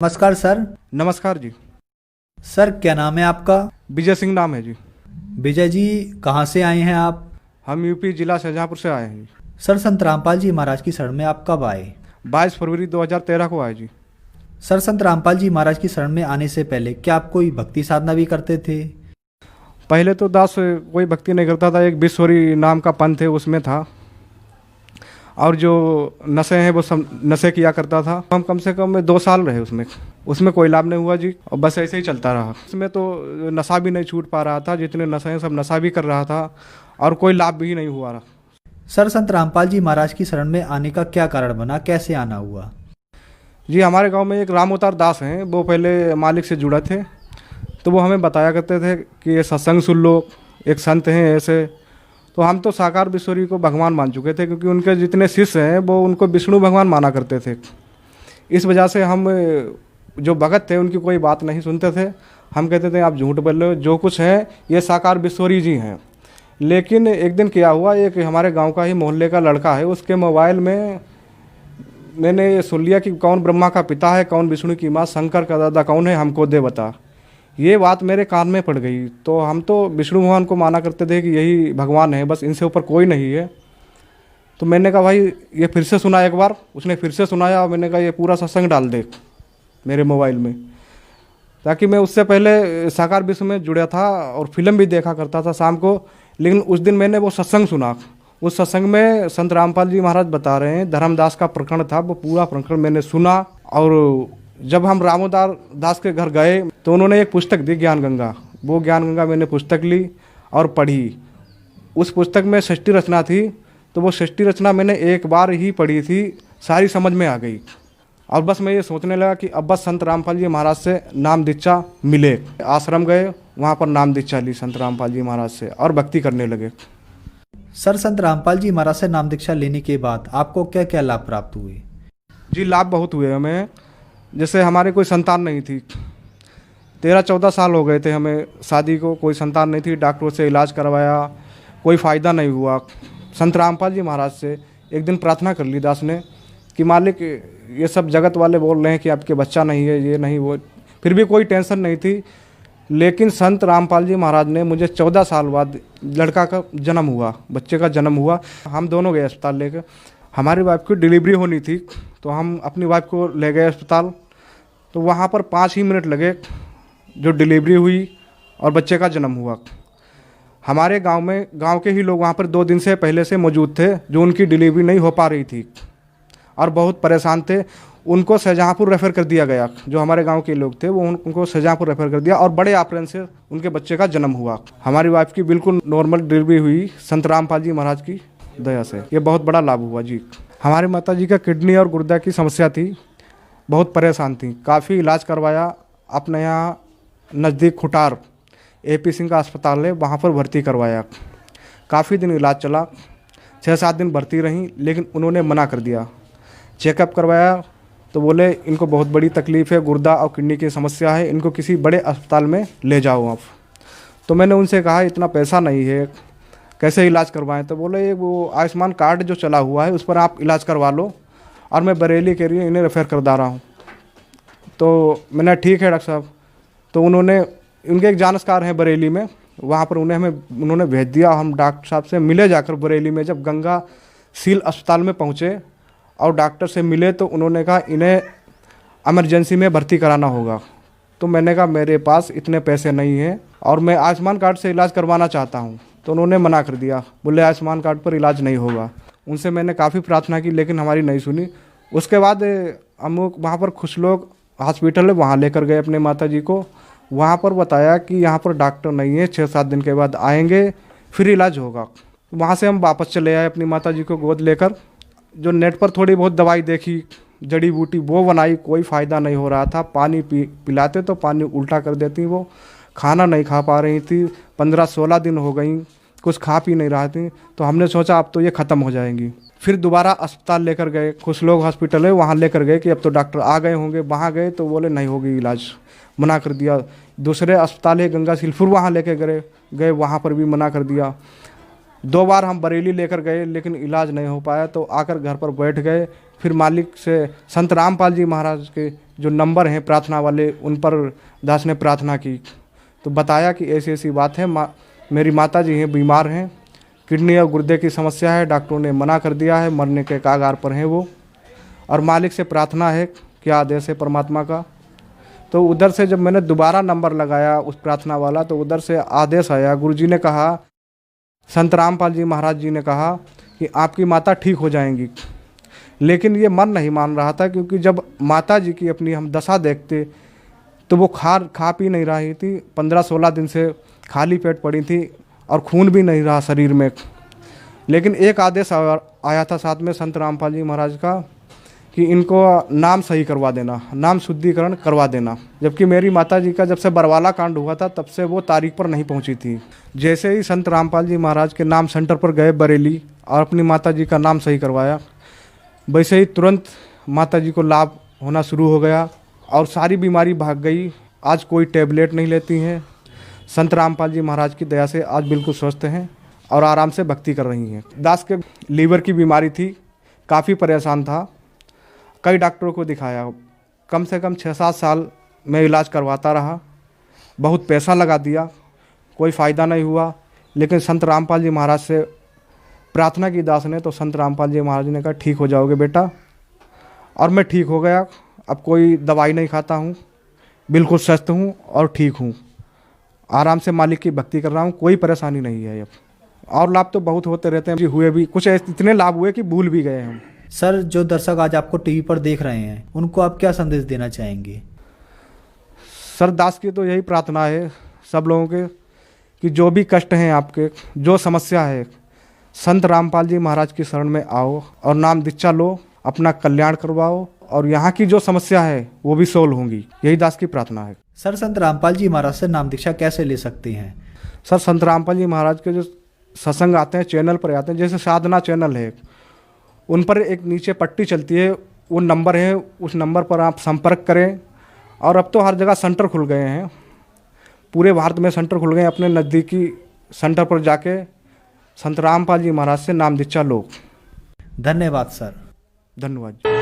नमस्कार सर। नमस्कार जी। सर क्या नाम है आपका? विजय सिंह नाम है जी। विजय जी, कहाँ से आए हैं आप? हम यूपी जिला शाहजहाँपुर से आए हैं जी। सर संत रामपाल जी महाराज की शरण में आप कब आए? 22 फरवरी 2013 को आए जी। सर संत रामपाल जी महाराज की शरण में आने से पहले क्या आप कोई भक्ति साधना भी करते थे? पहले तो दास कोई भक्ति नहीं करता था, एक विश्वरी नाम का पंथ है उसमें था, और जो नशे हैं वो सब नशे किया करता था। हम कम से कम 2 साल रहे उसमें। उसमें कोई लाभ नहीं हुआ जी, और बस ऐसे ही चलता रहा। उसमें तो नशा भी नहीं छूट पा रहा था, जितने नशे हैं सब नशा भी कर रहा था, और कोई लाभ भी नहीं हुआ रहा। सर संत रामपाल जी महाराज की शरण में आने का क्या कारण बना, कैसे आना हुआ? जी, हमारे गांव में एक राम अवतार दास हैं, वो पहले मालिक से जुड़े थे, तो वो हमें बताया करते थे कि ये सत्संग सुन लो, एक संत हैं ऐसे। तो हम तो साकार विश्वरी को भगवान मान चुके थे, क्योंकि उनके जितने शिष्य हैं वो उनको विष्णु भगवान माना करते थे। इस वजह से हम जो भगत थे उनकी कोई बात नहीं सुनते थे। हम कहते थे आप झूठ बोल रहे हो, जो कुछ है ये साकार विश्वरी जी हैं। लेकिन एक दिन क्या हुआ, एक हमारे गांव का ही मोहल्ले का लड़का है, उसके मोबाइल में मैंने ये सुन लिया कि कौन ब्रह्मा का पिता है, कौन विष्णु की माँ, शंकर का दादा कौन है, हमको दे बता। ये बात मेरे कान में पड़ गई। तो हम तो विष्णु भगवान को माना करते थे कि यही भगवान है, बस इनसे ऊपर कोई नहीं है। तो मैंने कहा भाई ये फिर से सुना एक बार। उसने फिर से सुनाया, और मैंने कहा ये पूरा सत्संग डाल दे मेरे मोबाइल में, ताकि मैं उससे पहले साकार विश्व में जुड़ा था और फिल्म भी देखा करता था शाम को। लेकिन उस दिन मैंने वो सत्संग सुना। उस सत्संग में संत रामपाल जी महाराज बता रहे हैं, धर्मदास का प्रकरण था, वो पूरा प्रकरण मैंने सुना। और जब हम रामोदार दास के घर गए तो उन्होंने एक पुस्तक दी, ज्ञान गंगा। वो ज्ञान गंगा मैंने पुस्तक ली और पढ़ी। उस पुस्तक में षष्ठी रचना थी, तो वो षष्ठी रचना मैंने एक बार ही पढ़ी थी, सारी समझ में आ गई। और बस मैं ये सोचने लगा कि अब बस संत रामपाल जी महाराज से नाम दीक्षा मिले। आश्रम गए, वहाँ पर नाम दीक्षा ली संत रामपाल जी महाराज से, और भक्ति करने लगे। सर संत रामपाल जी महाराज से नाम दीक्षा लेने के बाद आपको क्या क्या लाभ प्राप्त हुए? जी, लाभ बहुत हुए हमें। जैसे हमारे कोई संतान नहीं थी, 13-14 साल हो गए थे हमें शादी को, कोई संतान नहीं थी। डॉक्टरों से इलाज करवाया, कोई फ़ायदा नहीं हुआ। संत रामपाल जी महाराज से एक दिन प्रार्थना कर ली दास ने कि मालिक ये सब जगत वाले बोल रहे हैं कि आपके बच्चा नहीं है, ये नहीं वो, फिर भी कोई टेंशन नहीं थी। लेकिन संत रामपाल जी महाराज ने मुझे 14 साल बाद लड़का का जन्म हुआ, बच्चे का जन्म हुआ। हम दोनों गए अस्पताल लेकर। हमारी वाइफ की डिलीवरी होनी थी, तो हम अपनी वाइफ को ले गए अस्पताल। तो वहाँ पर 5 ही मिनट लगे, जो डिलीवरी हुई और बच्चे का जन्म हुआ। हमारे गांव के ही लोग वहाँ पर 2 दिन से पहले से मौजूद थे, जो उनकी डिलीवरी नहीं हो पा रही थी और बहुत परेशान थे। उनको शाहजहाँपुर रेफ़र कर दिया गया। जो हमारे गांव के लोग थे वो उनको शाहजहाँपुर रेफ़र कर दिया, और बड़े ऑपरेशन से उनके बच्चे का जन्म हुआ। हमारी वाइफ की बिल्कुल नॉर्मल डिलीवरी हुई संत रामपाल जी महाराज की दया से। ये बहुत बड़ा लाभ हुआ जी। हमारी माता जी का किडनी और गुर्दा की समस्या थी, बहुत परेशान थी। काफ़ी इलाज करवाया। अपने यहाँ नज़दीक खुटार AP सिंह का अस्पताल है, वहाँ पर भर्ती करवाया। काफ़ी दिन इलाज चला, 6-7 दिन भर्ती रहीं, लेकिन उन्होंने मना कर दिया। चेकअप करवाया तो बोले इनको बहुत बड़ी तकलीफ़ है, गुर्दा और किडनी की समस्या है, इनको किसी बड़े अस्पताल में ले जाओ आप। तो मैंने उनसे कहा इतना पैसा नहीं है, कैसे इलाज करवाएं? तो बोले ये वो आयुष्मान कार्ड जो चला हुआ है उस पर आप इलाज करवा लो, और मैं बरेली के लिए इन्हें रेफ़र कर दा रहा हूँ। तो मैंने ठीक है डॉक्टर साहब। तो उन्होंने, उनके एक जानकार हैं बरेली में, वहाँ पर उन्होंने भेज दिया। हम डॉक्टर साहब से मिले जाकर बरेली में। जब गंगा सील अस्पताल में पहुँचे और डॉक्टर से मिले तो उन्होंने कहा इन्हें इमरजेंसी में भर्ती कराना होगा। तो मैंने कहा मेरे पास इतने पैसे नहीं हैं और मैं आयुष्मान कार्ड से इलाज करवाना चाहता हूँ। तो उन्होंने मना कर दिया, बोले आयुष्मान कार्ड पर इलाज नहीं होगा। उनसे मैंने काफ़ी प्रार्थना की, लेकिन हमारी नहीं सुनी। उसके बाद हम वहाँ पर खुश लोग हॉस्पिटल है, वहाँ लेकर गए अपने माता जी को। वहाँ पर बताया कि यहाँ पर डॉक्टर नहीं है, 6-7 दिन के बाद आएंगे, फिर इलाज होगा। वहाँ से हम वापस चले आए अपनी माता जी को गोद लेकर। जो नेट पर थोड़ी बहुत दवाई देखी, जड़ी बूटी, वो बनाई, कोई फ़ायदा नहीं हो रहा था। पानी पिलाते तो पानी उल्टा कर देती वो। खाना नहीं खा पा रही थी, 15-16 दिन हो गई, कुछ खा पी नहीं रही थी। तो हमने सोचा अब तो ये ख़त्म हो जाएंगी। फिर दोबारा अस्पताल लेकर गए, कुछ लोग हॉस्पिटल है वहाँ लेकर गए कि अब तो डॉक्टर आ गए होंगे। वहाँ गए तो बोले नहीं होगी इलाज, मना कर दिया। दूसरे अस्पताल है गंगा सिलपुर, वहाँ लेकर गए, वहाँ पर भी मना कर दिया। 2 बार हम बरेली लेकर गए, लेकिन इलाज नहीं हो पाया। तो आकर घर पर बैठ गए। फिर मालिक से, संत रामपाल जी महाराज के जो नंबर हैं प्रार्थना वाले, उन पर दास ने प्रार्थना की तो बताया कि ऐसी ऐसी बात है, मेरी माता जी हैं, बीमार हैं, किडनी और गुर्दे की समस्या है, डॉक्टरों ने मना कर दिया है, मरने के कगार पर हैं वो, और मालिक से प्रार्थना है, क्या आदेश है परमात्मा का। तो उधर से जब मैंने दोबारा नंबर लगाया उस प्रार्थना वाला, तो उधर से आदेश आया, गुरुजी ने कहा, संत रामपाल जी महाराज जी ने कहा कि आपकी माता ठीक हो जाएंगी। लेकिन ये मन नहीं मान रहा था, क्योंकि जब माता जी की अपनी हम दशा देखते तो वो खा पी नहीं रही थी, 15-16 दिन से खाली पेट पड़ी थी और खून भी नहीं रहा शरीर में। लेकिन एक आदेश आया था साथ में संत रामपाल जी महाराज का कि इनको नाम सही करवा देना, नाम शुद्धिकरण करवा देना। जबकि मेरी माता जी का जब से बरवाला कांड हुआ था तब से वो तारीख पर नहीं पहुंची थी। जैसे ही संत रामपाल जी महाराज के नाम सेंटर पर गए बरेली और अपनी माता जी का नाम सही करवाया, वैसे ही तुरंत माता जी को लाभ होना शुरू हो गया और सारी बीमारी भाग गई। आज कोई टैबलेट नहीं लेती हैं। संत रामपाल जी महाराज की दया से आज बिल्कुल स्वस्थ हैं और आराम से भक्ति कर रही हैं। दास के लीवर की बीमारी थी, काफ़ी परेशान था, कई डॉक्टरों को दिखाया, कम से कम 6-7 साल में इलाज करवाता रहा, बहुत पैसा लगा दिया, कोई फ़ायदा नहीं हुआ। लेकिन संत रामपाल जी महाराज से प्रार्थना की दास ने, तो संत रामपाल जी महाराज ने कहा ठीक हो जाओगे बेटा, और मैं ठीक हो गया। अब कोई दवाई नहीं खाता हूँ, बिल्कुल स्वस्थ हूँ और ठीक हूँ, आराम से मालिक की भक्ति कर रहा हूँ, कोई परेशानी नहीं है अब। और लाभ तो बहुत होते रहते हैं जी, हुए भी कुछ इतने लाभ हुए कि भूल भी गए हम। सर, जो दर्शक आज आपको टीवी पर देख रहे हैं उनको आप क्या संदेश देना चाहेंगे? सर, दास की तो यही प्रार्थना है सब लोगों के कि जो भी कष्ट हैं आपके, जो समस्या है, संत रामपाल जी महाराज की शरण में आओ और नाम दीक्षा लो, अपना कल्याण करवाओ और यहाँ की जो समस्या है वो भी सोल्व होंगी। यही दास की प्रार्थना है। सर, संत रामपाल जी महाराज से नाम दीक्षा कैसे ले सकते हैं? सर, संत रामपाल जी महाराज के जो सत्संग आते हैं चैनल पर आते हैं, जैसे साधना चैनल है, उन पर एक नीचे पट्टी चलती है, वो नंबर है, उस नंबर पर आप संपर्क करें। और अब तो हर जगह सेंटर खुल गए हैं, पूरे भारत में सेंटर खुल गए हैं। अपने नज़दीकी सेंटर पर जाके संत रामपाल जी महाराज से नाम दीक्षा लो। धन्यवाद सर। धन्यवाद।